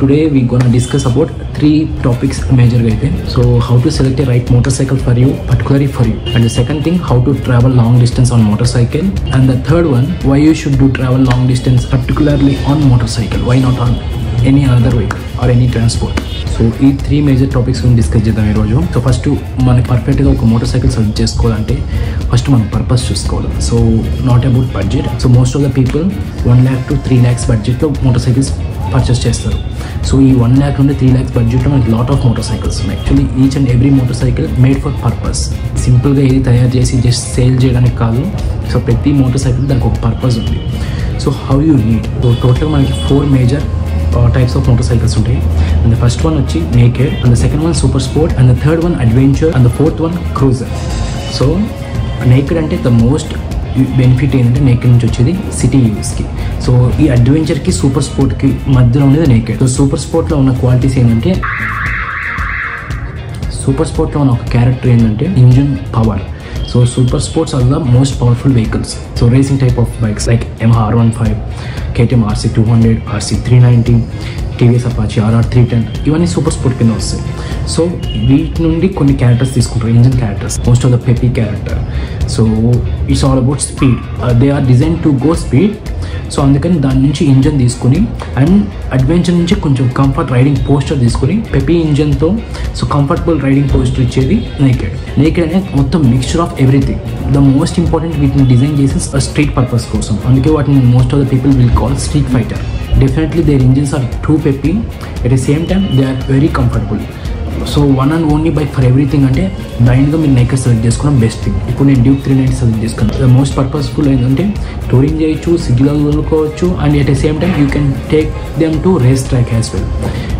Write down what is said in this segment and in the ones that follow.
today we're gonna discuss about 3 topics major అయితే. So how to select a right motorcycle for you, particularly for you. And the second thing, how to travel long distance on motorcycle. And the third one, why you should do travel long distance particularly on motorcycle. Why not on any other vehicle or any transport. So ఈ 3 major topics గురించి discuss చేద్దాం ఈరోజు. So first మనకి పర్ఫెక్ట్గా ఒక motor cycle select చేసుకోవాలంటే first మనం purpose చూసుకోవాలి. So not about budget. So most of the people 1 lakh to 3 lakhs బడ్జెట్లో మోటార్ సైకిల్స్ పర్చేస్ చేస్తారు. సో ఈ 1 lakh నుండి 3 lakhs బడ్జెట్లో మనకి లాట్ ఆఫ్ మోటార్ సైకిల్స్ ఉన్నాయి. Actually each and every motor cycle made for purpose. సింపుల్గా ఏది తయారు చేసి జస్ట్ సేల్ చేయడానికి కాదు. సో ప్రతి మోటార్ సైకిల్ దానికి ఒక పర్పస్ ఉంది. So how you need. So total మనకి 4 మేజర్ types of motorcycles ఉంటాయి. And the first one వచ్చి naked, and the second one super sport, and the third one adventure, and the fourth one cruiser. So naked అంటే the most benefit ఏంటంటే naked నుంచి వచ్చేది city యూస్కి. So ఈ అడ్వెంచర్కి super స్పోర్ట్కి మధ్యలో ఉండేది naked. So super స్పోర్ట్లో ఉన్న qualities ఏంటంటే సూపర్ స్పోర్ట్లో ఉన్న ఒక క్యారెక్టర్ ఏంటంటే engine power. So super sports are the most powerful vehicles. So racing type of bikes like Yamaha R15, KTM RC200, RC390, TVS Apache RR310 ఇవన్నీ super sport కింద వస్తాయి. So వీటి నుండి కొన్ని క్యారెక్టర్స్ తీసుకుంటారు, engine characters. Most of the peppy character. So it's all about speed. They are design to go speed. So అందుకని దాని నుంచి ఇంజన్ తీసుకుని అండ్ అడ్వెంచర్ నుంచి కొంచెం కంఫర్ట్ రైడింగ్ పోస్టర్ తీసుకుని పెపీ ఇంజన్తో సో కంఫర్టబుల్ రైడింగ్ పోస్టర్ ఇచ్చేది నేకెడ్. నేకెడ్ అనేది మొత్తం mixture of everything. The most important వీటిని డిజైన్ చేసి స్ట్రీట్ పర్పస్ కోసం. అందుకే వాటిని most of the people will call street fighter. Definitely there engines are too peppy, at the same time they are very comfortable. So one and only bike for everything అంటే బ్లైండ్గా మీరు naked select చేసుకోవడం best thing. ఇప్పుడు నేను Duke 390 select చేసుకున్నాను. The most purposeful ఏంటంటే touring చేయొచ్చు, సిటీలో వదులుకోవచ్చు, and at the same time you can take them to race track as well.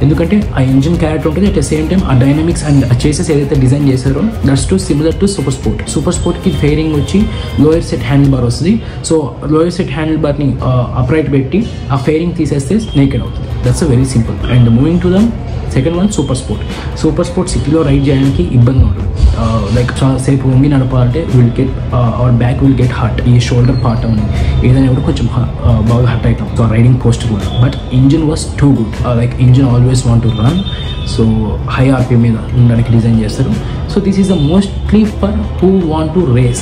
ఎందుకంటే ఆ ఇంజిన్ క్యారెక్టర్ ఉంటుంది, అట్ ద సేమ్ టైమ్ ఆ డైనమిక్స్ అండ్ ఆ చేసెస్ ఏదైతే డిజైన్ చేశారో that's too similar to super sport. Super స్పోర్ట్కి fairing వచ్చి lower set handle bar వస్తుంది. సో లోయర్ సెట్ హ్యాండిల్ బార్ని అప్రైట్ పెట్టి ఆ ఫేరింగ్ తీసేస్తే నేకెడ్ అవుతుంది. That's very simple. And moving to the second one super sport. Super sport సిటీలో ride చేయడానికి ఇబ్బంది ఉంటుంది. లైక్ చాలా సేపు వంగి నడపాలంటే will get our back will get hurt. ఈ షోల్డర్ పార్ట్ అని ఏదైనా కూడా కొంచెం బాగా హర్ట్ అవుతాం. సో రైడింగ్ పోస్టర్ కూడా. But engine was too good. Like engine always want to run. So high RP మీద ఉండడానికి డిజైన్ చేస్తారు. So this is the mostly for who want to race.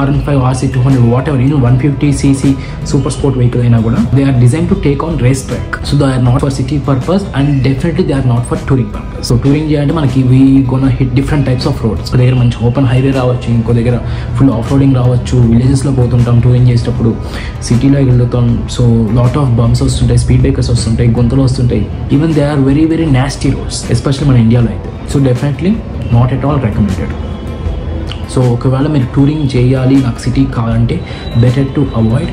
R15, RC200, whatever, 150cc super sport vehicle అయినా కూడా they are design to take on race track. So they are not for city purpose and definitely they are not for touring purpose. So touring చేయాలంటే మనకి we gonna hit different types of roads. ఒక దగ్గర మంచి open highway రావచ్చు, ఇంకో దగ్గర full off roading రావచ్చు. విలేజెస్లో పోతుంటాం టూరింగ్ చేసేటప్పుడు, సిటీలో వెళ్తాం. సో లాట్ ఆఫ్ బంప్స్ వస్తుంటాయి, స్పీడ్ బ్రేకర్స్ వస్తుంటాయి, గొంతులు వస్తుంటాయి. Even they are very very nasty roads, especially మన ఇండియాలో అయితే. So definitely not at all recommended. So ఒకవేళ మీరు టూరింగ్ చేయాలి, నాకు సిటీ కావాలంటే better to avoid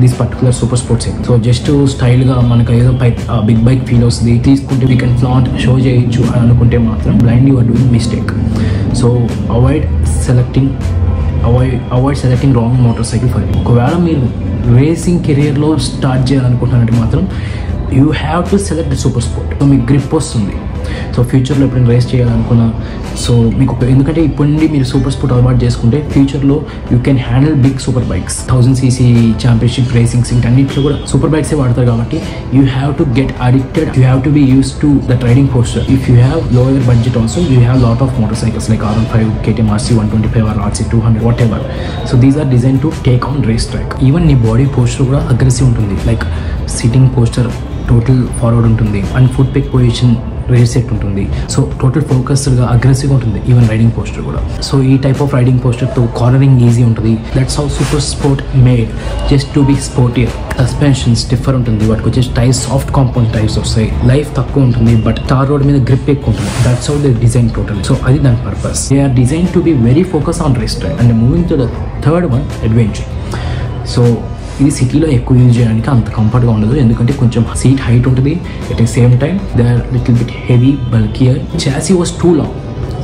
this particular super sports. So just స్టైల్గా మనకు ఏదో బిగ్ బైక్ ఫీల్ వస్తుంది, తీసుకుంటే వీ కెన్ ఫ్లాంట్ షో చేయొచ్చు అని అనుకుంటే మాత్రం blind you are doing mistake. So avoid selecting wrong motorcycle for you. ఒకవేళ మీరు రేసింగ్ కెరియర్లో స్టార్ట్ చేయాలనుకుంటున్నారంటే మాత్రం you have to select the super sport. So మీకు గ్రిప్ వస్తుంది. సో ఫ్యూచర్లో ఎప్పుడైనా రేస్ చేయాలనుకున్నా సో మీకు ఎందుకంటే ఇప్పుడు నుండి మీరు సూపర్ స్పోర్ట్ అలవాటు చేసుకుంటే ఫ్యూచర్లో you can handle big super bikes. 1000cc championship racing సింగ్ అన్నింటిలో కూడా సూపర్ బైక్సే వాడతారు. కాబట్టి you have to get addicted, you have to be use to that riding posture. If you have lower budget also you have lot of motorcycles like R15, KTM RC125 or RC200, whatever. So these are design to take on race track. Even నీ body posture కూడా aggressive ఉంటుంది. Like sitting posture total forward ఉంటుంది and foot peg position rear set ఉంటుంది. So total ఫోకస్డ్గా అగ్రెసివ్గా ఉంటుంది even riding posture కూడా. So ఈ టైప్ ఆఫ్ రైడింగ్ పోస్టర్తో కార్నరింగ్ ఈజీ ఉంటుంది. That's how super sport made, just to be sportier. Suspension stiffer ఉంటుంది, వాటికి వచ్చేసి టైర్స్ సాఫ్ట్ కాంపౌండ్ టైర్స్ వస్తాయి. లైఫ్ తక్కువ ఉంటుంది బట్ టార్ రోడ్ మీద గ్రిప్ ఎక్కువ ఉంటుంది. That's how they design total. So అది దాని purpose. They are design to be very focus on race track. And moving to the third one adventure. So ఇది సిటీలో ఎక్కువ యూజ్ చేయడానికి అంత కంఫర్ట్గా ఉండదు, ఎందుకంటే కొంచెం సీట్ హైట్ ఉంటుంది. At the same time they are little bit heavy, bulkier. Chassis was too long.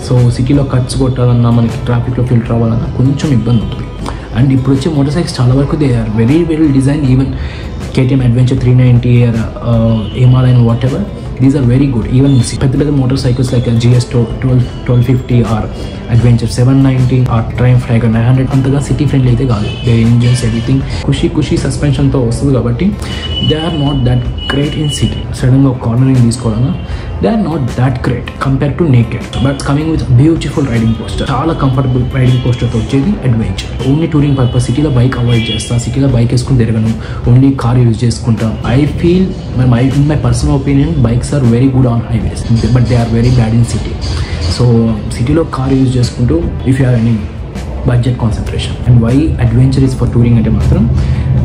So సిటీలో కట్స్ కొట్టాలన్నా, మనకి ట్రాఫిక్లో ఫిల్టర్ అవ్వాలన్నా కొంచెం ఇబ్బంది ఉంటుంది. అండ్ ఇప్పుడు వచ్చే మోటార్ సైకిల్స్ చాలా వరకు they are very well design. Even KTM Adventure 390 or Himalayan, whatever, these are very good. Even పెద్ద పెద్ద motor cycles like GS 1250 or adventure 790 ఆ ట్రయంఫ్ టైగర్ 900 అంతగా సిటీ ఫ్రెండ్లీ అయితే కాదు. దే ఇంజన్స్ ఎవ్రీథింగ్ ఖుషి సస్పెన్షన్తో వస్తుంది కాబట్టి they are not that great in city. సడన్గా ఒక కార్నరింగ్ తీసుకోవడం they are not that great compare to naked. But coming with beautiful riding posture, చాలా కంఫర్టబుల్ రైడింగ్ పోస్టర్తో వచ్చేది అడ్వెంచర్. ఓన్లీ టూరింగ్ పర్పస్ సిటీలో బైక్ అవాయిడ్ చేస్తా, సిటీలో బైక్ వేసుకుని తిరగను, ఓన్లీ కార్ యూజ్ చేసుకుంటా. I feel my personal opinion bikes are very good on highways but they are very bad in city. So సిటీలో car use చేసుకుంటూ if you have any budget concentration. And why adventure is for touring అంటే మాత్రం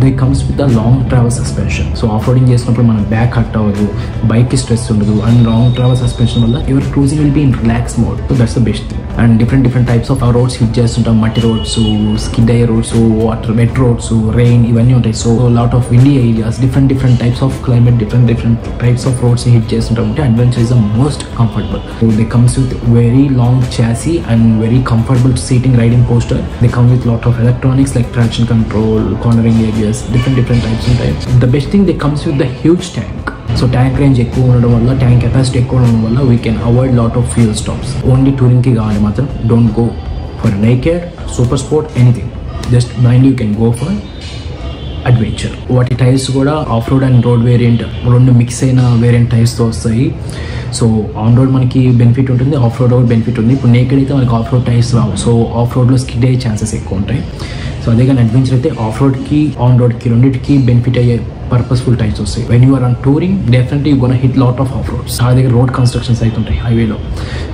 they comes with the long travel suspension. So off roading చేసినప్పుడు మన back hurt అవ్వదు, బైక్కి stress ఉండదు. And long travel suspension వల్ల your cruising will be in relax mode. So that's the best thing. And different types of roads hit చేస్తుంటాం. మట్టి roads, skid అయ్యే roads, water wet roads, rain ఇవన్నీ ఉంటాయి. So lot of windy areas, different types of climate, different types of roads hit చేస్తుంటాం. అంటే adventure is the most comfortable. So they comes with very long chassis and very comfortable seating riding posture. They come with lot of electronics like traction control, cornering areas, different types ఉంటాయి. The best thing they comes with the huge tank. So tank range ఎక్కువ ఉండడం వల్ల, tank capacity ఎక్కువ ఉండడం వల్ల we can avoid lot of fuel stops. Only టూరింగ్కి కావాలి మాత్రం don't go for naked, super sport, anything. Just blindly you can go for adventure. వాటి టైర్స్ కూడా off road and road variant రెండు మిక్స్ అయిన వేరియంట్ టైర్స్తో వస్తాయి. సో ఆన్ రోడ్ మనకి బెనిఫిట్ ఉంటుంది, ఆఫ్ రోడ్ కూడా బెనిఫిట్ ఉంది. ఇప్పుడు నేకెడ్ అయితే మనకి ఆఫ్ రోడ్ టైర్స్ రావు. సో ఆఫ్ రోడ్లో స్కిడ్ అయ్యే ఛాన్సెస్ ఎక్కువ ఉంటాయి. సో అదే కానీ అడ్వెంచర్ అయితే ఆఫ్ రోడ్కి ఆన్ రోడ్కి రెండింటికి బెనిఫిట్ అయ్యే పర్పస్ఫుల్ టైప్స్ వస్తాయి. When you are on touring definitely you gonna hit lot of off roads. ఆ దగ్గర రోడ్ కన్స్ట్రక్షన్స్ అవుతుంటాయి హైవేలో.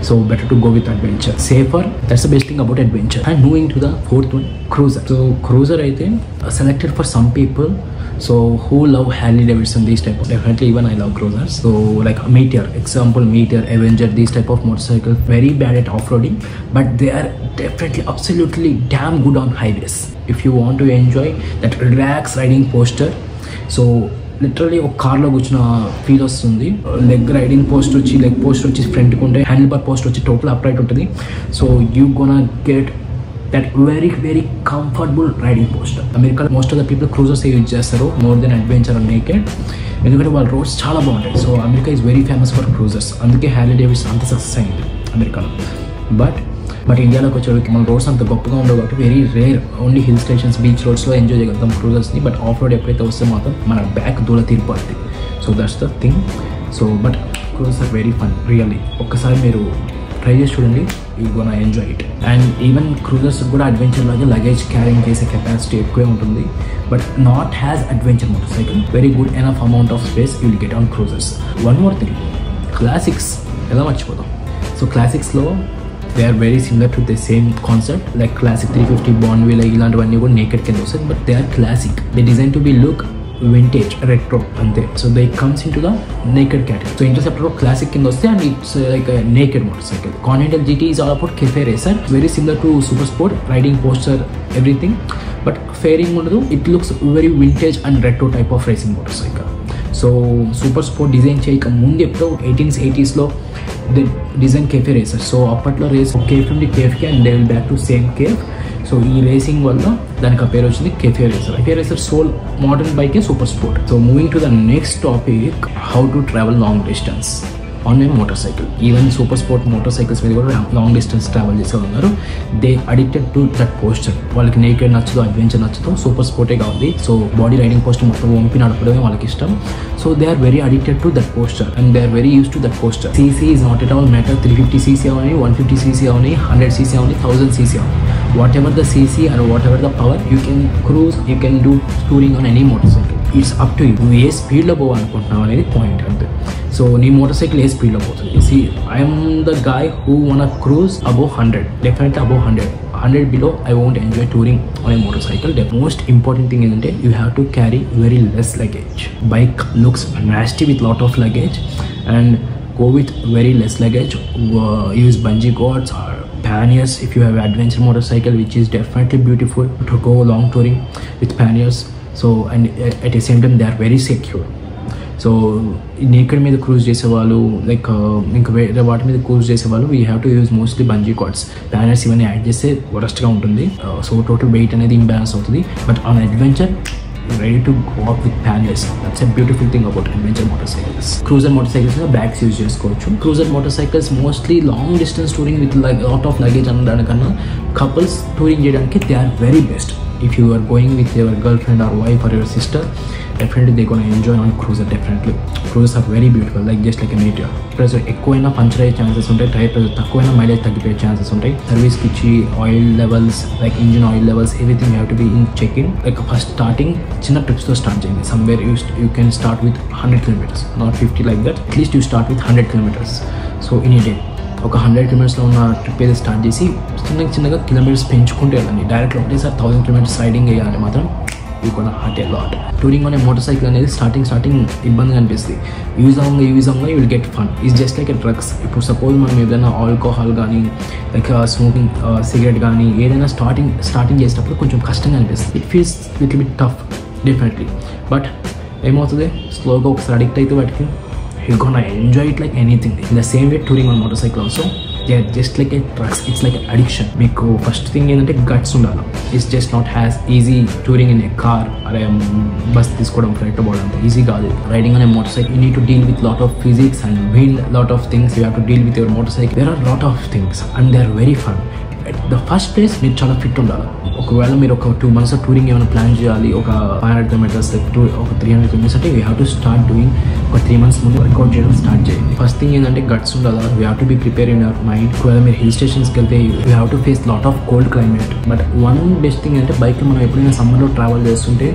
So better to go with adventure, safer. That's the best thing about adventure. And moving to the fourth one, cruiser. So cruiser అయితే selected for some people so who love Harley Davidson, these type of, definitely even I love cruisers. So like Meteor, example Meteor, Avenger, these type of motorcycles very bad at off-roading but they are definitely absolutely damn good on highways if you want to enjoy that relaxed riding posture. So literally ఒక కార్లో కూర్చున్న feel వస్తుంది. Leg riding post వచ్చి, leg post వచ్చి ఫ్రంట్కి ఉంటే, handle bar post వచ్చి total upright ఉంటుంది. So you gonna get that very comfortable riding posture. America most of the people cruisers use చేస్తారు more than adventure and naked, ఎందుకంటే వాళ్ళ roads చాలా బాగుంటాయి. So America is very famous for cruisers. అందుకే Harley Davidson అంత success అయింది అమెరికాలో. But ఇండియాలోకి వచ్చేవాళ్ళకి మన రోడ్స్ అంత గొప్పగా ఉండవు కాబట్టి very rare, only hill stations, beach రోడ్స్లో ఎంజాయ్ చేయగలుగుతాం క్రూజర్స్ని. బట్ ఆఫ్ రోడ్ ఎప్పుడైతే వస్తే మాత్రం మన బ్యాక్ దూల తీరిపోతుంది. So that's the thing. So but cruisers are very fun really. ఒక్కసారి మీరు ట్రై చేసి చూడండి, you gonna enjoy it. And even cruisers కూడా అడ్వెంచర్ లాగే లగేజ్ క్యారింగ్ చేసే కెపాసిటీ ఎక్కువే ఉంటుంది. But not as adventure motorcycle. Very good enough amount of space you will get on cruisers. One more thing, classics ఎలా మర్చిపోతాం. So క్లాసిక్స్లో they are very similar to the same concept like classic 350, Bonneville ఇలాంటివన్నీ కూడా naked కింద వస్తాయి. But they are classic, they design to be look vintage, retro ante. So they comes into the naked category. So Interceptor classic కింద వస్తే and it's like a naked motorcycle. Continental GT is all about cafe racer, very similar to Super Sport, riding posture, everything, but fairing ఉండదు. It looks very vintage and retro type of racing motorcycle. So Super Sport design చేయక ముందు ఎప్పుడో 80s లో they design cafe racer. So అప్పట్లో race cafe నుండి కేఫ్కి and they will back to same cafe. So ఈ racing వల్ల దానికి ఆ పేరు వచ్చింది cafe racer. Cafe racer soul modern బైకే super sport. So moving to the next topic, how to travel long distance on a motorcycle. Even super sport motorcycles మీద కూడా long distance travel చేసే ఉన్నారు. They addicted to that poster. వాళ్ళకి naked నచ్చదు, adventure నచ్చదు, super స్పోర్టే కావాలి. So body riding poster మొత్తం వంపి నడపడమే వాళ్ళకి ఇష్టం. So they are very addicted to that posture and they are very use to that posture. CC is not at all matter. 350cc అవని, 150cc అవని, 100cc అవని, 1000cc అవని, whatever the CC and whatever the power, you can cruise, you can do touring on any motorcycle. It's up to you, నువ్వు ఏ స్పీడ్లో పోవాలనుకుంటున్నావు అనేది point అంతే. So నీ మోటార్ సైకిల్ ఏ స్పీడ్లో పోతుంది. See I'm the guy who want cruise above 100, definitely above 100 below I won't enjoy touring on a motorcycle. The most important thing is that you have to carry very less luggage. Bike looks nasty with lot of luggage and go with very less luggage. Use bungee cords or panniers if you have adventure motorcycle, which is definitely beautiful to go long touring with panniers. So and at the same time they are very secure. So naked మీద cruise చేసేవాళ్ళు like ఇంకా వేరే వాటి మీద cruise చేసేవాళ్ళు we have to use mostly bungee cords, panniers ఇవన్నీ add చేస్తే వరస్ట్గా ఉంటుంది. సో టోటల్ వెయిట్ అనేది ఇంబ్యాలెన్స్ అవుతుంది. But on adventure ready to go up with panels. That's a beautiful thing about adventure motorcycles. Cruiser motorcycles bags use చేసుకోవచ్చు. Cruiser motorcycles mostly long distance touring with like a lot of luggage అనడానికన్నా couples touring చేయడానికి they are very best. If you are going with your girlfriend or wife or your sister, definitely they're gonna enjoy on cruiser. Definitely cruisers are very beautiful, like just like a meteor. Pressure ఎక్కువైనా puncture అయ్యే chances ఉంటాయి, tyre pressure తక్కువైనా mileage తగ్గిపోయే chances ఉంటాయి. సర్వీస్కి ఇచ్చి oil levels like engine oil levels everything have to be in check in. Like first starting చిన్న ట్రిప్స్తో స్టార్ట్ చేయండి. Somewhere you can start with 100 kilometers, not 50 like that. At least you start with 100 kilometers. So in a day ఒక 100 kilometersలో ఉన్న trip ఏదో start చేసి చిన్నగా kilometres పెంచుకుంటూ వెళ్ళండి. డైరెక్ట్లో ఒకటేసారి 1000 kilometers రైడింగ్ వేయాలంటే మాత్రం you gonna hurt a lot. Touring అనే మోటార్ సైకిల్ అనేది స్టార్టింగ్ ఇబ్బందిగా అనిపిస్తుంది. యూజ్ అవ్వంగా you will get fun. Is just like a drugs. ఇప్పుడు సపోజ్ మనం ఏదైనా ఆల్కహాల్ కానీ లైక్ స్మోకింగ్ సిగరెట్ కానీ ఏదైనా స్టార్టింగ్ చేసేటప్పుడు కొంచెం కష్టంగా అనిపిస్తుంది. It feels little bit tough definitely. But ఏమవుతుంది, స్లోగా ఒకసారి అడిక్ట్ అయితే వాటికి you gonna enjoy it like anything. In the same way touring on motorcycle also they are just like a drugs. It's like addiction. మీకు first thing ఏంటంటే guts ఉండాలి. It's just not has easy touring in a car or bus తీసుకోవడం flight పోవడం అంత easy కాదు. Riding అనే motorcycle you need to deal with lot of physics and wind, lot of things you have to deal with your motorcycle. There are lot of things and they are very fun. The first place మీరు చాలా fit ఉండాలి. ఒకవేళ మీరు ఒక 2 months touring ఏమైనా plan చేయాలి, ఒక 500 kilometers ఒక 300 kilometers అంటే you have to start doing. ఒక 3 months ముందు వర్కౌట్ చేయడం స్టార్ట్ చేయండి. ఫస్ట్ థింగ్ ఏంటంటే గట్స్ ఉండాలి. You have to be prepare in your mind. ఒకవేళ మీరు హిల్ స్టేషన్స్కి వెళ్తే you have to face lot of cold climate. But one best thing అంటే బైక్లో మనం ఎప్పుడైనా సమ్మర్లో ట్రావెల్ చేస్తుంటే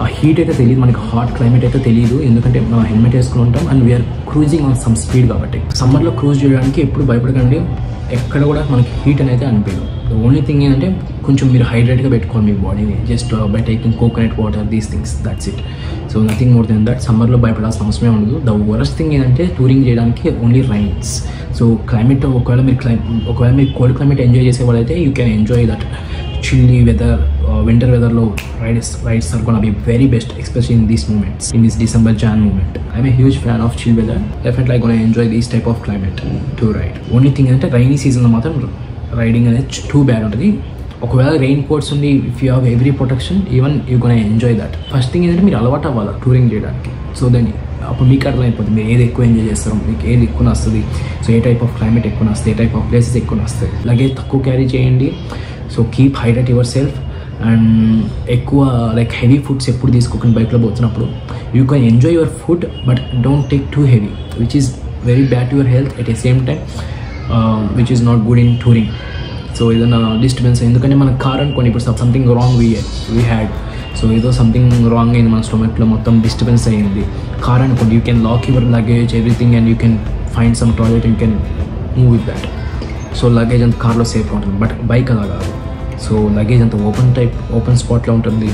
ఆ హీట్ అయితే తెలియదు, మనకి హాట్ క్లైమేట్ అయితే తెలియదు. ఎందుకంటే మనం హెల్మెట్ వేసుకుని ఉంటాం and we are cruising on some speed కాబట్టి. సమ్మర్లో క్రూజ్ చేయడానికి ఎప్పుడు భయపడకండి. ఎక్కడ కూడా మనకి హీట్ అనేది అనిపించదు. ద ఓన్లీ థింగ్ ఏంటంటే కొంచెం మీరు హైడ్రేట్గా పెట్టుకోండి మీ బాడీని, just by taking coconut water, these things, that's it. So nothing more than that. సమ్మర్లో భయపడాల్సిన అవసరమే ఉండదు. ద వరస్ట్ థింగ్ ఏంటంటే టూరింగ్ చేయడానికి ఓన్లీ రైన్స్. సో క్లైమేట్ ఒకవేళ మీరు కోల్డ్ క్లైమేట్ ఎంజాయ్ చేసే వాళ్ళైతే you can enjoy that chilly weather, winter weather low rides are gonna be very best, especially in these moments, in this December-Jan moment. I'm a huge fan of chill weather. Definitely I'm gonna enjoy this type of climate to ride. Only thing ante rainy season lo matram riding అనేది too bad ఉంటుంది. ఒకవేళ rain coats ఉండి if you have every protection even you gonna enjoy that. First thing ఏంటంటే మీరు అలవాటు అవ్వాలి touring చేయడానికి. So then అప్పుడు మీకు అర్థమైపోతుంది మీరు ఏది ఎక్కువ ఎంజాయ్ చేస్తారు, మీకు ఏది ఎక్కువ వస్తుంది, so A type of climate ఎక్కువ వస్తుంది, ఏ టైప్ ఆఫ్ ప్లేసెస్ ఎక్కువ వస్తాయి. లగేజ్ తక్కువ క్యారీ చేయండి. So keep hydrate yourself and ఎక్కువ లైక్ హెవీ ఫుడ్స్ ఎప్పుడు తీసుకోకండి బైక్లో పోతున్నప్పుడు. You can enjoy your food but don't take too heavy which is very bad to your health at the same time which is not good in touring. So ఏదైనా disturbance, ఎందుకంటే మన car అనుకోండి ఇప్పుడు something wrong we had, so ఏదో something wrong అయింది మన స్టొమక్లో, మొత్తం డిస్టర్బెన్స్ అయ్యింది. కార్ అనుకోండి you can lock your luggage everything and you can find some toilet, you can move with that. So luggage అంత కార్లో సేఫ్గా ఉంటుంది. బట్ బైక్ అలా కాదు. సో లగేజ్ అంత ఓపెన్ స్పాట్లో ఉంటుంది.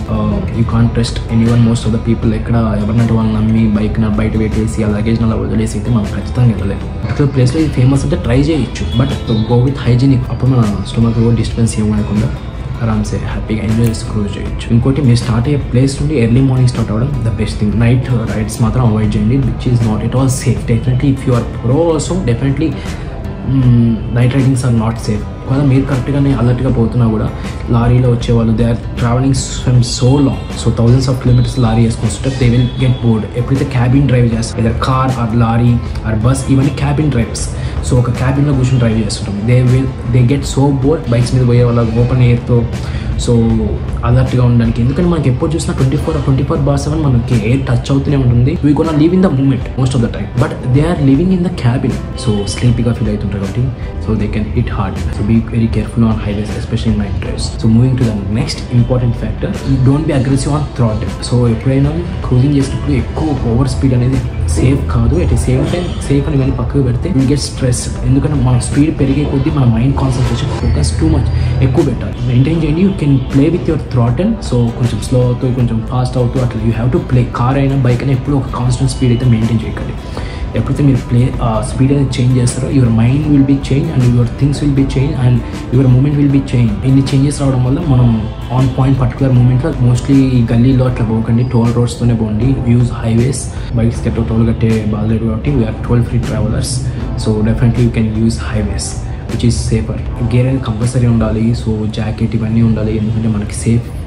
You can't trust anyone. Most of the people ఎక్కడ ఎవరినంటే వాళ్ళని నమ్మి బైక్ని బయట పెట్టేసి ఆ లగేజ్ని అలా వదిలేసి అయితే మనం ఖచ్చితంగా వెళ్ళలేము. పర్టికులర్ ప్లేస్లో ఇది ఫేమస్ అంటే ట్రై చేయొచ్చు, బట్ గో విత్ హైజీనిక్. అప్పుడు మన స్టొమక్ డిస్టర్బెన్స్ ఏమనకుండా ఆరామ్సే హ్యాపీగా ఎంజాయ్ చేసి క్రూజ్ చేయొచ్చు. ఇంకోటి మీరు స్టార్ట్ అయ్యే ప్లేస్ నుండి ఎర్లీ మార్నింగ్ స్టార్ట్ అవ్వడం the best thing. Night rides మాత్రం అవాయిడ్ చేయండి which is not at all safe. Definitely if you are pro also definitely night ridings are not safe. ఒకవేళ మీరు కరెక్ట్గానే అలర్ట్గా పోతున్నా కూడా లారీలో వచ్చేవాళ్ళు they are travelling from so long, so thousands of kilometres lorry వేసుకొస్తుంటే దే విల్ గెట్ బోర్డ్. ఎప్పుడైతే క్యాబిన్ డ్రైవ్ చేస్తారు, లేదా car or lorry or bus, ఇవన్నీ క్యాబిన్ డ్రైవ్స్. సో ఒక క్యాబిన్లో కూర్చొని డ్రైవ్ చేస్తుంటాం. They get so board. Bikes మీద పోయే వాళ్ళ ఓపెన్ ఎయిర్తో సో అలర్ట్గా ఉండడానికి. ఎందుకంటే మనకి ఎప్పుడు చూసినా 24/7 మనకి ఎయిర్ టచ్ అవుతూనే ఉంటుంది. We gonna live in the moment most of the time, but they are living in the cabin. So స్లీపీగా ఫీల్ అవుతుంటారు కాబట్టి so they can hit hard. So be very careful on highways especially night drives. So moving to the next important factor, don't be aggressive on throttle. So ఎప్పుడైనా cruising చేసేటప్పుడు ఎక్కువ over speed అనేది safe కాదు. At the same time safe అని వెళ్ళి పక్కకు పెడితే you get stress. ఎందుకంటే మన స్పీడ్ పెరిగే కొద్దీ మన mind concentration focus too much ఎక్కువ పెట్టాలి. మెయింటైన్ చేయండి. You can play with your throttle. So కొంచెం స్లో అవుతూ కొంచెం ఫాస్ట్ అవుతూ అట్లా you have to play. Car అయినా బైక్ అయినా ఎప్పుడు ఒక కాన్స్టెంట్ స్పీడ్ అయితే మెయింటైన్ చేయకండి. ఎప్పుడైతే మీరు స్పీడ్ అనేది చేంజ్ చేస్తారో your mind will be change and your things will be change and your moment will be change. ఇన్ని చేంజెస్ రావడం వల్ల మనం ఆన్ పాయింట్ పర్టికులర్ మూమెంట్లో మోస్ట్లీ గల్లీలో అట్లా పోకండి, టోల్ రోడ్స్తోనే పోండి. Use highways. బైక్స్కి ఎట్టో టోల్ కట్టే బాధలేదు కాబట్టి we are toll free travellers. So definitely you can use highways which is safer. Gear అనేది కంపల్సరీ ఉండాలి. సో జాకెట్ ఇవన్నీ ఉండాలి, ఎందుకంటే మనకి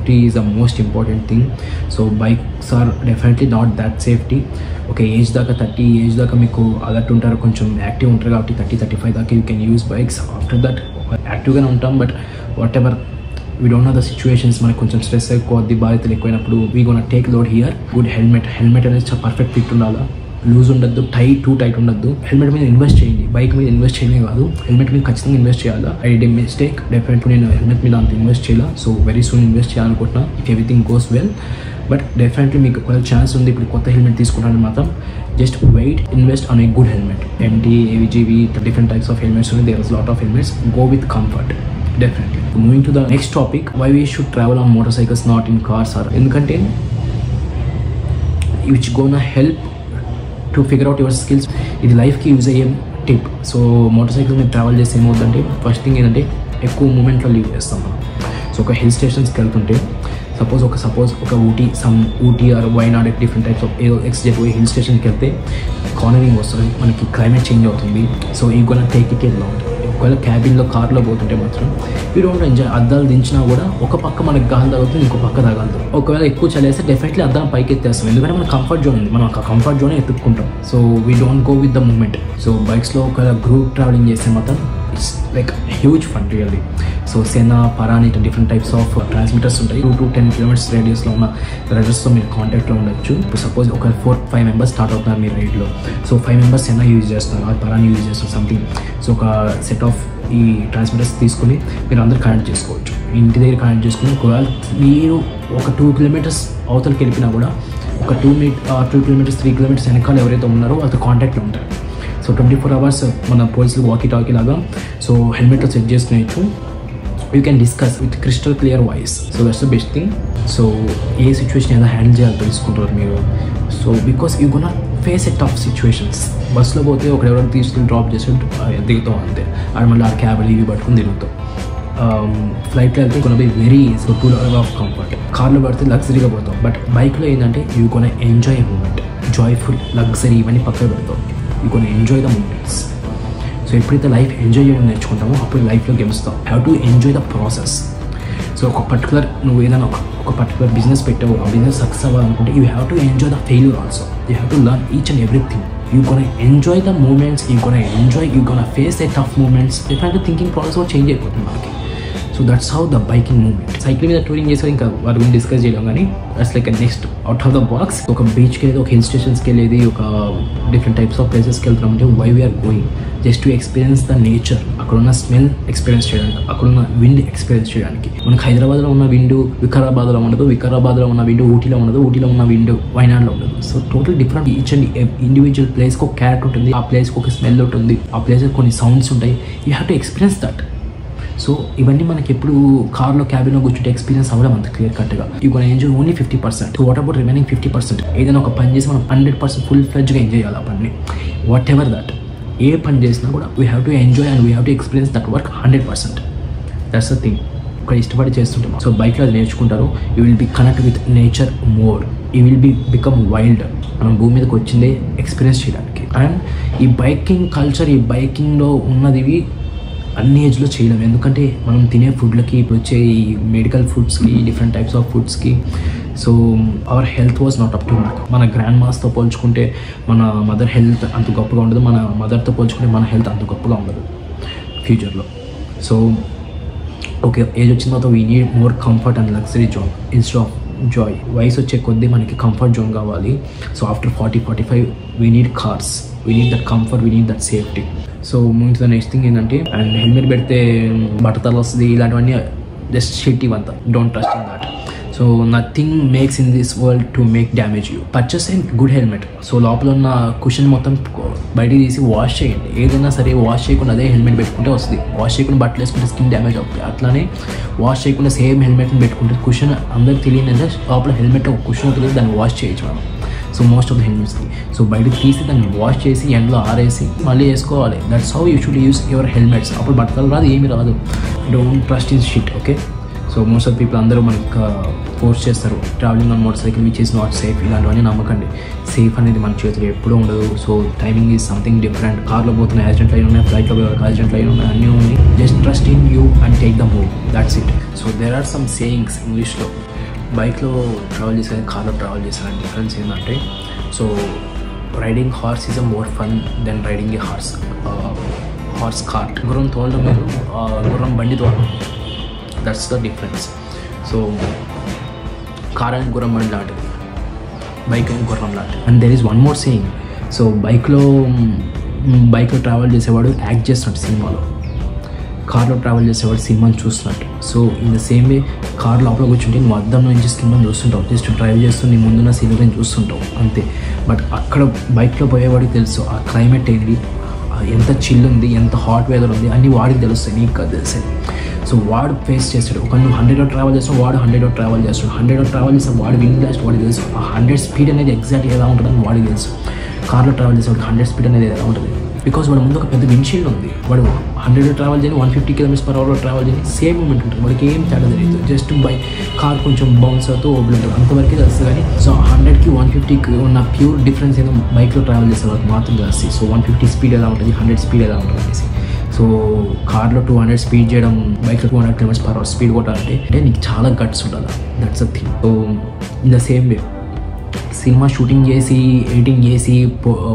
safety is the most important thing. So bikes are definitely not that safety. ఒక ఏజ్ దాకా 30 age దాకా మీకు అలర్ట్ ఉంటారు, కొంచెం యాక్టివ్ ఉంటారు కాబట్టి 30-35 దాకా you can use bikes. After that యాక్టివ్గానే ఉంటాం, but whatever we don't know the situations, మనకు కొంచెం స్ట్రెస్ ఎక్కువ అవుద్ది, బాధ్యతలు ఎక్కువైనప్పుడు we gonna take load here. Good helmet అనేది చాలా పర్ఫెక్ట్ ఫిట్ ఉండాలా, లూజ్ ఉండద్దు, టూ టైట్ ఉండద్దు. హెల్మెట్ మీద ఇన్వెస్ట్ చేయండి, బైక్ మీద ఇన్వెస్ట్ చేయడమే కాదు హెల్మెట్ మీద ఖచ్చితంగా ఇన్వెస్ట్ చేయాలా. ఐ డి మిస్టేక్, డెఫినెట్లీ నేను హెల్మెట్ మీద అంత ఇన్వెస్ట్ చేయాలా. సో వెరీ సూన్ ఇన్వెస్ట్ చేయాలనుకుంటున్నా if everything goes well. But definitely మీకు ఒక ఛాన్స్ ఉంది, ఇప్పుడు కొత్త హెల్మెట్ తీసుకుంటానని మాత్రం just wait, invest on a good helmet. MT, AVGV, different types of helmets ఉన్నాయి, there is lot of helmets. Go with comfort definitely. Moving to the next topic, why we should travel on motorcycles not in cars are ఎందుకంటే which gonna help to figure out your skills. ఇది లైఫ్కి use అయ్యే tip. So motor cycle మీద travel చేస్తే ఏమవుతుందంటే first thing ఏంటంటే ఎక్కువ మూమెంట్లో లీవ్ చేస్తాం మనం. సో ఒక హిల్ స్టేషన్స్కి వెళ్తుంటే సపోజ్ ఒక Ooty or Wayanad different types of ఏదో ఎక్స్జెట్ హిల్ స్టేషన్కి వెళ్తే కార్నరింగ్ వస్తుంది, మనకి క్లైమేట్ చేంజ్ అవుతుంది. సో ఈ gonna take it a long. ఒకవేళ క్యాబిన్లో కార్లో పోతుంటే మాత్రం యూ డోంట్ ఎంజాయ్. అద్దాలు దించినా కూడా ఒక పక్క మనకు గాలి తగులుతుంది, ఇంకో పక్క తగలుతుంది. ఒకవేళ ఎక్కువ చలేస్తే డెఫినెట్లీ అద్దాలు పైకి ఎత్తేస్తాం, ఎందుకంటే మన కంఫర్ట్ జోన్ ఉంది, మనం ఆ కంఫర్ట్ జోనే ఎత్తుక్కుంటాం. So we don't go with the moment. So బైక్స్లో ఒక గ్రూప్ ట్రావెలింగ్ చేస్తే మాత్రం it's like huge fun really. So Sena, పరాని డిఫరెంట్ టైప్స్ ఆఫ్ ట్రాన్స్మిటర్స్ ఉంటాయి. 2 to 10 kilometers రేడియస్లో ఉన్న రైడర్స్తో మీరు కాంటాక్ట్లో ఉండొచ్చు. ఇప్పుడు సపోజ్ ఒక 4-5 members స్టార్ట్ అవుతున్నారు మీ రైడ్లో. సో 5 members సెనా యూజ్ చేస్తున్నారు, ఆ పరాని యూజ్ చేస్తారు సంథింగ్. సో ఒక సెట్ ఆఫ్ ఈ ట్రాన్స్మిటర్స్ తీసుకుని మీరు అందరు కనెక్ట్ చేసుకోవచ్చు. ఇంటి దగ్గర కనెక్ట్ చేసుకుని ఒకవేళ మీరు ఒక 2 kilometers అవతలకి వెళ్ళినా కూడా ఒక 2 kilometers 3 kilometers వెనకాల ఎవరైతే ఉన్నారో వాళ్ళతో కాంటాక్ట్లో ఉంటారు. సో 24 hours మన పోలీసులు వాకీ టాకీ లాగా సో హెల్మెట్లో సెట్ చేసుకునేచ్చు. You can discuss with crystal clear voice. So that's the best thing. So a situation ఎలా హ్యాండిల్ చేయాలో తెలుసుకుంటారు మీరు. So because you gonna face a tough situations. బస్సులో పోతే ఒకరెవరైనా తీసుకుని డ్రాప్ చేసి దిగుతాం అంతే, అది మళ్ళీ ఆ క్యాబ్లు ఇవి పట్టుకుని తిరుగుతాం. ఫ్లైట్లో వెళ్తే gonna by very so 2 hours of comfort. కార్లో పడితే లగ్జరీగా పోతాం, బట్ బైక్లో ఏంటంటే you gonna enjoy a moment, joyful, luxury ఇవన్నీ పక్కన పెడతాం. You gonna enjoy the moments. So ఎప్పుడైతే లైఫ్ ఎంజాయ్ చేయడం నేర్చుకుంటామో అప్పుడు లైఫ్లో గెలుస్తాం. Have to enjoy the process. So ఒక పర్టికులర్ నువ్వు ఏదైనా ఒక పర్టికులర్ బిజినెస్ పెట్టావు, ఆ బిజినెస్ సక్సెస్ అవ్వాలనుకుంటే you have to enjoy the failure also. You have to learn each and everything. You gonna enjoy the moments, you gonna face the tough moments. Different thinking process కూడా change అయిపోతుంది మనకి. So that's how the biking moment. Cycle మీద touring చేసే ఇంకా వాటి గురించి discuss చేయడం, కానీ that's like next out of the box. ఒక బీచ్కి వెళ్ళేది, ఒక హిల్ స్టేషన్స్కి వెళ్ళేది, ఒక డిఫరెంట్ టైప్స్ ఆఫ్ ప్లేసెస్కి వెళ్తామంటే why we are going just to experience the nature. అక్కడున్న స్మెల్ ఎక్స్పీరియన్స్ చేయడానికి, అక్కడున్న విండ్ ఎక్స్పీరియన్స్ చేయడానికి. మనకు హైదరాబాద్లో ఉన్న విండ్ వికారాబాద్లో ఉండదు, వికారాబాద్లో ఉన్న విండ్ ఊటీలో ఉండదు, ఊటీలో ఉన్న విండ్ వైనాడ్లో ఉండదు. So total different. Each and individual ప్లేస్కి ఒక క్యారెక్టర్ ఉంటుంది, ఆ ప్లేస్కి ఒక స్మెల్ ఉంటుంది, ఆ ప్లేస్కి కొన్ని సౌండ్స్ ఉంటాయి. You have to experience that. So ఇవన్నీ మనకి ఎప్పుడు కార్లో క్యాబిన్లో కూర్చుంటే ఎక్స్పీరియన్స్ అవ్వడం అంత క్లియర్ కట్గా. You gonna enjoy only 50%. So what about remaining 50%? ఏదైనా ఒక పని చేసి మనం 100% ఫుల్ ఫ్లెడ్జ్గా ఎంజాయ్ చేయాలి ఆ పని. వాట్ ఎవర్ దట్, ఏ పని చేసినా కూడా we have to enjoy and we have to experience that work 100%. That's the thing. ఒక ఇష్టపడి చేస్తుంటాం. సో బైక్లో అది నేర్చుకుంటారు. You will be connect with nature more. You will become wild. మనం భూమి మీదకి వచ్చిందే ఎక్స్పీరియన్స్ చేయడానికి. అండ్ ఈ బైకింగ్ కల్చర్, ఈ బైకింగ్లో ఉన్నది అన్ని ఏజ్లో చేయలేం. ఎందుకంటే మనం తినే ఫుడ్లకి, ఇప్పుడు వచ్చే ఈ మెడికల్ ఫుడ్స్కి, డిఫరెంట్ టైప్స్ ఆఫ్ ఫుడ్స్కి, so our health was not up to mark. మన గ్రాండ్ మాస్తో పోల్చుకుంటే మన మదర్ హెల్త్ అంత గొప్పగా ఉండదు, మన మదర్తో పోల్చుకుంటే మన హెల్త్ అంత గొప్పగా ఉండదు ఫ్యూచర్లో. సో ఓకే, ఏజ్ వచ్చిన తర్వాత we need more comfort and luxury zone instead of Joy. వయసు వచ్చే కొద్దీ మనకి కంఫర్ట్ జోన్ కావాలి. So after 40-45 we need cars, we need that comfort, we need that safety. So moving to the next thing ఏంటంటే, and helmet పెడితే బట్టతలు వస్తుంది, ఇలాంటివన్నీ just shit. ఇవంతా don't trust in that. So nothing makes in this world to make damage you. Purchase A good helmet. So లోపల ఉన్న cushion మొత్తం బయటికి తీసి వాష్ చేయండి. ఏదైనా సరే వాష్ చేయకుండా అదే హెల్మెట్ పెట్టుకుంటే వస్తుంది. వాష్ చేయకుండా బట్టలు వేసుకుంటే స్కిన్ డ్యామేజ్ అవుతుంది. అట్లానే వాష్ చేయకుండా సేమ్ హెల్మెట్ని పెట్టుకుంటే కుషన్ అందరికి తెలియదంటే లోపల హెల్మెట్ ఒక కుషన్ తెలియదు, దాన్ని వాష్ చేయొచ్చు మనం. సో మోస్ట్ ఆఫ్ ద హెల్మెట్స్కి సో బయటకు తీసి దాన్ని వాష్ చేసి ఎండలో ఆరేసి మళ్ళీ వేసుకోవాలి. That's how you should use your helmets. అప్పుడు బట్టలు రాదు, ఏమి రాదు. Don't trust in shit. Okay, so most of people అందరూ మనకి ఫోర్స్ చేస్తారు travelling on motorcycle which is not safe. ఇలాంటివన్నీ నమ్మకండి. సేఫ్ అనేది మన చేతిలో ఎప్పుడూ ఉండదు. So timing is something different. కార్లో పోతున్న యాక్సిడెంట్లు అయినా ఉన్నాయి, ఫ్లైట్లో యాక్సిడెంట్లు అయినా ఉన్నాయి, అన్నీ ఉన్నాయి. Just trust in you and take the move. That's it. So there are some sayings ఇంగ్లీష్లో. బైక్లో ట్రావెల్ చేసాను, కార్లో ట్రావెల్ చేసాను. డిఫరెన్స్ ఏంటంటే, so riding horse is a more fun than riding a horse cart. గుర్రం తోలడం లేదు, గుర్రం బండి తోలడం, that's the difference. So car and గుర్రం బండి లాంటిది, బైక్ అండ్ గుర్రం లాంటిది. And there is one more saying. So బైక్లో ట్రావెల్ చేసేవాడు యాక్ట్ చేస్తున్నట్టు సినిమాలో, కార్లో ట్రావెల్ చేసేవాడు సినిమాని చూస్తున్నట్టు. So in the same way car లోపల కూర్చుంటే నువ్వు అద్దం నుంచి సినిమాని చూస్తుంటావు, జస్ట్ డ్రైవ్ చేస్తూ నీ ముందున్న సీనరీని చూస్తుంటావు అంతే. బట్ అక్కడ బైక్లో పోయేవాడికి తెలుసు ఆ క్లైమేట్ ఏంటి, ఎంత చిల్ ఉంది, ఎంత హాట్ వెదర్ ఉంది అన్నీ వాడికి తెలుస్తాయి, నీకు కాదు తెలుస్తాయి. సో వాడు ఫేస్ చేస్తాడు. ఒక నువ్వు 100లో ట్రావెల్ చేస్తావు, వాడు 100లో ట్రావెల్ చేస్తాడు. 100లో ట్రావెల్ చేస్తావు, వాడు వింగ్ బ్లాస్ట్ వాడికి తెలుసు. ఆ 100 స్పీడ్ అనేది ఎగ్జాక్ట్గా ఎలా ఉంటుందని వాడికి తెలుసు. కార్లో ట్రావెల్ చేసేవాడికి 100 స్పీడ్ అనేది ఎలా ఉంటుంది, బికాస్ వాడు ముందు ఒక పెద్ద విండ్షీల్డ్ ఉంది. వాడు 100లో ట్రావెల్ చేయని 150 km/h ట్రావెల్ చేయని సేమ్ మూమెంట్ ఉంటుంది, వాడికి ఏం తేడా తెలియదు. జస్ట్ బై కార్ కొంచెం బౌన్స్ అవుతూ ఓబులుంటుంది, అంతవరకు తెలుస్తుంది. కానీ సో 100కి 150కి ఉన్న ప్యూర్ డిఫరెన్స్ ఏదో బైక్లో ట్రావెల్ చేసే వాళ్ళకి మాత్రం తెలుస్తుంది. సో 150 స్పీడ్ ఎలా ఉంటుంది, 100 స్పీడ్ ఎలా ఉంటుంది అనేసి. సో కార్లో 200 స్పీడ్ చేయడం, బైక్లో 200 km/h స్పీడ్ కొట్టాలంటే నీకు చాలా గట్స్ ఉండాలి. That's a thing. So in the same way cinema shooting చేసి ఎడిటింగ్ చేసి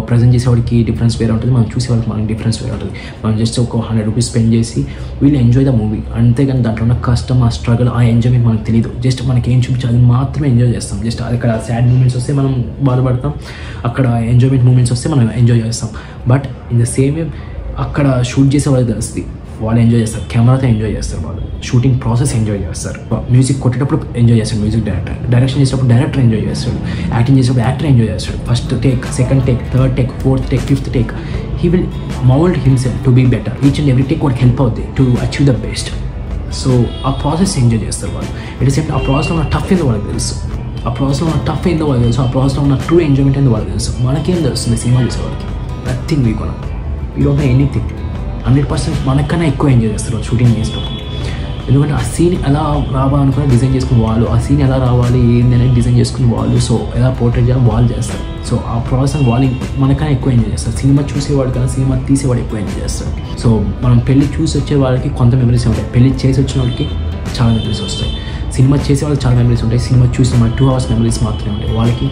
ప్రజెంట్ చేసేవాడికి డిఫరెన్స్ వేరే ఉంటుంది, మనం చూసేవాడికి మనకి డిఫరెన్స్ వేరే ఉంటుంది. మనం జస్ట్ ఒక 100 రూపీస్ స్పెండ్ చేసి వీళ్ళు ఎంజాయ్ ద మూవీ, అంతేగాని దాంట్లో ఉన్న కష్టం, ఆ స్ట్రగుల్, ఆ ఎంజాయ్మెంట్ మనకు తెలియదు. జస్ట్ మనకి ఏం చూపించాలి మాత్రమే ఎంజాయ్ చేస్తాం. జస్ట్ అక్కడ సాడ్ మూమెంట్స్ వస్తే మనం బాధపడతాం, అక్కడ ఎంజాయ్మెంట్ మూమెంట్స్ వస్తే మనం ఎంజాయ్ చేస్తాం. బట్ ఇన్ ద సేమ్ వే అక్కడ షూట్ చేసే వాళ్ళకి తెలుస్తుంది, వాళ్ళు ఎంజాయ్ చేస్తారు, కెమెరాతో ఎంజాయ్ చేస్తారు, వాళ్ళు షూటింగ్ ప్రాసెస్ ఎంజాయ్ చేస్తారు. మ్యూజిక్ కొట్టేటప్పుడు ఎంజాయ్ చేస్తాడు మ్యూజిక్ డైరెక్టర్, డైరెక్షన్ చేసేటప్పుడు డైరెక్టర్ ఎంజాయ్ చేస్తాడు, యాక్టింగ్ చేసేటప్పుడు యాక్టర్ ఎంజాయ్ చేస్తాడు. First take, second take, third take, fourth take, fifth take, he will mould himself to be better. Each and every take వాడికి help అవుతుంది to achieve the best. So ఆ process enjoy చేస్తారు వాళ్ళు. It is ఆ ప్రాసెస్లో ఉన్న tough ఏందో వాళ్ళకి తెలుసు, ఆ ప్రాసెస్లో ఉన్న టఫ్ ఏందో వాళ్ళకి తెలుసు, ఆ ప్రాసెస్లో ఉన్న ట్రూ ఎంజాయ్మెంట్ ఏందో వాళ్ళకి తెలుసు. మనకేం తెలుస్తుంది సినిమా చేసేవాడికి? నథింగ్. వీ కొన యూ డోంట్ నో ఎనీథింగ్. 100% మనకన్నా ఎక్కువ ఎంజాయ్ చేస్తారు షూటింగ్ చేసేటప్పుడు. ఎందుకంటే ఆ సీన్ ఎలా రావాలనుకుని డిజైన్ చేసుకుని వాళ్ళు, ఆ సీన్ ఎలా రావాలి ఏంది అనేది డిజైన్ చేసుకుని వాళ్ళు, సో ఎలా పోర్ట్రేట్ చేయాలి వాళ్ళు చేస్తారు. సో ఆ ప్రాసెస్ వాళ్ళు మనకన్నా ఎక్కువ ఎంజాయ్ చేస్తారు. సినిమా చూసేవాడు కన్నా సినిమా తీసేవాడు ఎక్కువ ఎంజాయ్ చేస్తారు. సో మనం పెళ్లి చూసి వచ్చే వాళ్ళకి కొంత మెమరీస్ ఉంటాయి, పెళ్లి చేసి వచ్చిన వాళ్ళకి చాలా మెమరీస్ వస్తాయి. సినిమా చేసే వాళ్ళకి చాలా మెమరీస్ ఉంటాయి, సినిమా చూసిన మన 2 hours మెమరీస్ మాత్రమే ఉంటాయి, వాళ్ళకి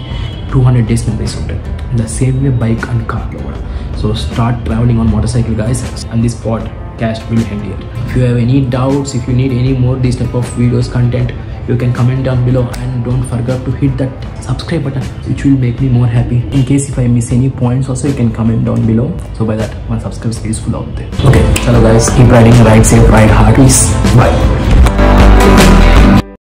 200 days మెమరీస్ ఉంటాయి. In the same way bike and కార్లో కూడా. So start traveling on motorcycle, guys, and this podcast will end here. If you have any doubts, if you need any more these type of videos content, you can comment down below, and don't forget to hit that subscribe button, which will make me more happy. In case if I miss any points also, you can comment down below, so by that my subscribers is full out there. Okay, hello guys, keep riding, ride safe, ride hard, peace, bye.